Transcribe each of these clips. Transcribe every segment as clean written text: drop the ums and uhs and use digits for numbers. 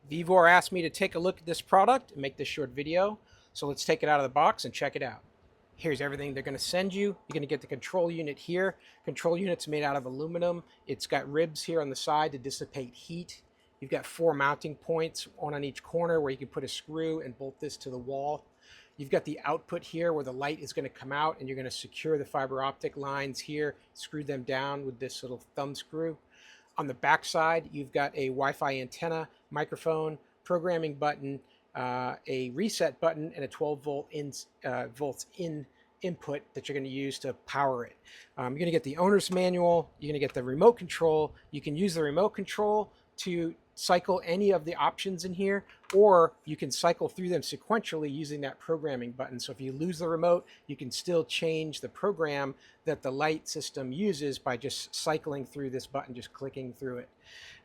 VEVOR asked me to take a look at this product and make this short video. So let's take it out of the box and check it out. Here's everything they're going to send you. You're going to get the control unit here. Control unit's made out of aluminum. It's got ribs here on the side to dissipate heat. You've got 4 mounting points, one on each corner, where you can put a screw and bolt this to the wall. You've got the output here where the light is going to come out, and you're going to secure the fiber optic lines here, screw them down with this little thumb screw. On the back side, you've got a Wi-Fi antenna, microphone, programming button, a reset button, and a 12 volts in input that you're going to use to power it. You're going to get the owner's manual. You're going to get the remote control. You can use the remote control to cycle any of the options in here, or you can cycle through them sequentially using that programming button. So if you lose the remote, you can still change the program that the light system uses by just cycling through this button, just clicking through it.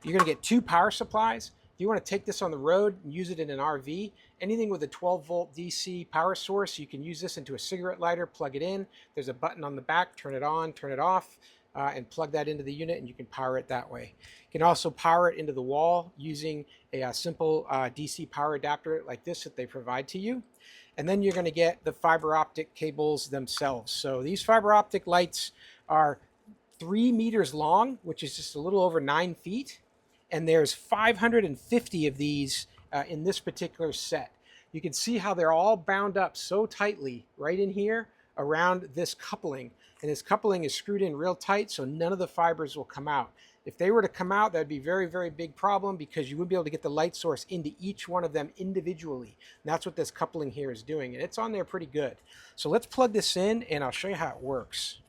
You're going to get 2 power supplies. If you want to take this on the road and use it in an RV, anything with a 12 volt DC power source, you can use this into a cigarette lighter, plug it in. There's a button on the back, turn it on, turn it off. And plug that into the unit, and you can power it that way. You can also power it into the wall using a simple DC power adapter like this that they provide to you. And then you're going to get the fiber optic cables themselves. So these fiber optic lights are 3 meters long, which is just a little over 9 feet. And there's 550 of these in this particular set. You can see how they're all bound up so tightly right in here around this coupling. And this coupling is screwed in real tight, so none of the fibers will come out. If they were to come out, that would be a very, very big problem, because you wouldn't be able to get the light source into each one of them individually. And that's what this coupling here is doing, and it's on there pretty good. So let's plug this in, and I'll show you how it works.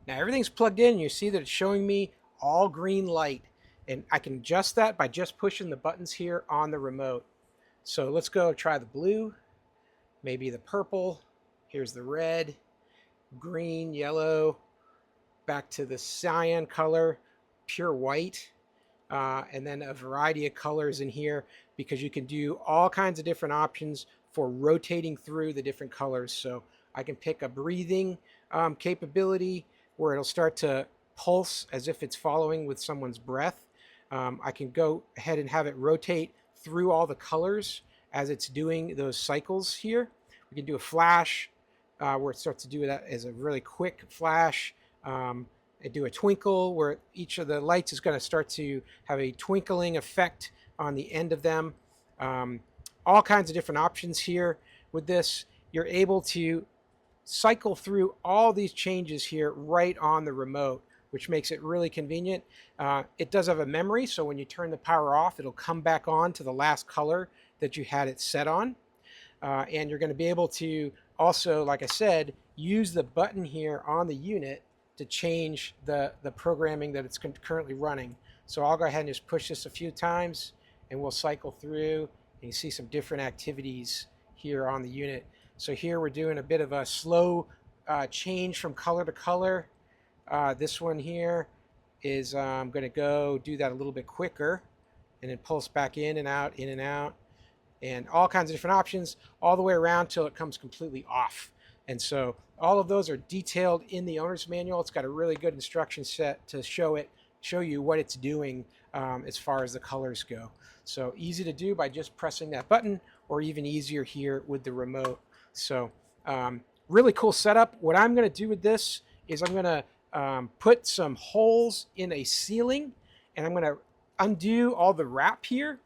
Now everything's plugged in. You see that it's showing me all green light, and I can adjust that by just pushing the buttons here on the remote. So let's go try the blue, maybe the purple. Here's the red, green, yellow, back to the cyan color, pure white, and then a variety of colors in here, because you can do all kinds of different options for rotating through the different colors. So I can pick a breathing capability, where it'll start to pulse as if it's following with someone's breath. I can go ahead and have it rotate through all the colors as it's doing those cycles here. We can do a flash where it starts to do that as a really quick flash. I do a twinkle where each of the lights is going to start to have a twinkling effect on the end of them. All kinds of different options here. With this, you're able to cycle through all these changes here right on the remote, which makes it really convenient. It does have a memory, so when you turn the power off, it'll come back on to the last color that you had it set on. And you're going to be able to also, like I said, use the button here on the unit to change the programming that it's currently running. So I'll go ahead and just push this a few times, and we'll cycle through, and you see some different activities here on the unit. So here we're doing a bit of a slow change from color to color. This one here is I'm going to go do that a little bit quicker, and then pulse back in and out, and all kinds of different options all the way around till it comes completely off. And so all of those are detailed in the owner's manual. It's got a really good instruction set to show you what it's doing as far as the colors go. So easy to do by just pressing that button, or even easier here with the remote. So really cool setup. What I'm going to do with this is I'm going to put some holes in a ceiling, and I'm going to undo all the wrap here,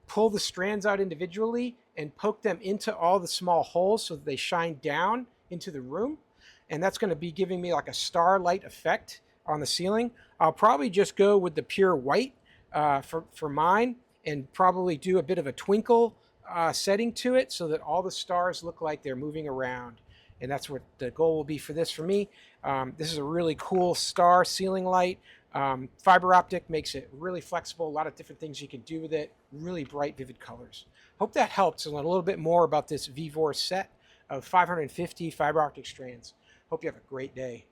pull the strands out individually, and poke them into all the small holes so that they shine down into the room. And that's going to be giving me like a starlight effect on the ceiling. I'll probably just go with the pure white for mine, and probably do a bit of a twinkle setting to it so that all the stars look like they're moving around. And that's what the goal will be for this for me. This is a really cool star ceiling light. Fiber optic makes it really flexible. A lot of different things you can do with it. Really bright, vivid colors. Hope that helps to learn a little bit more about this VEVOR set of 550 fiber optic strands. Hope you have a great day.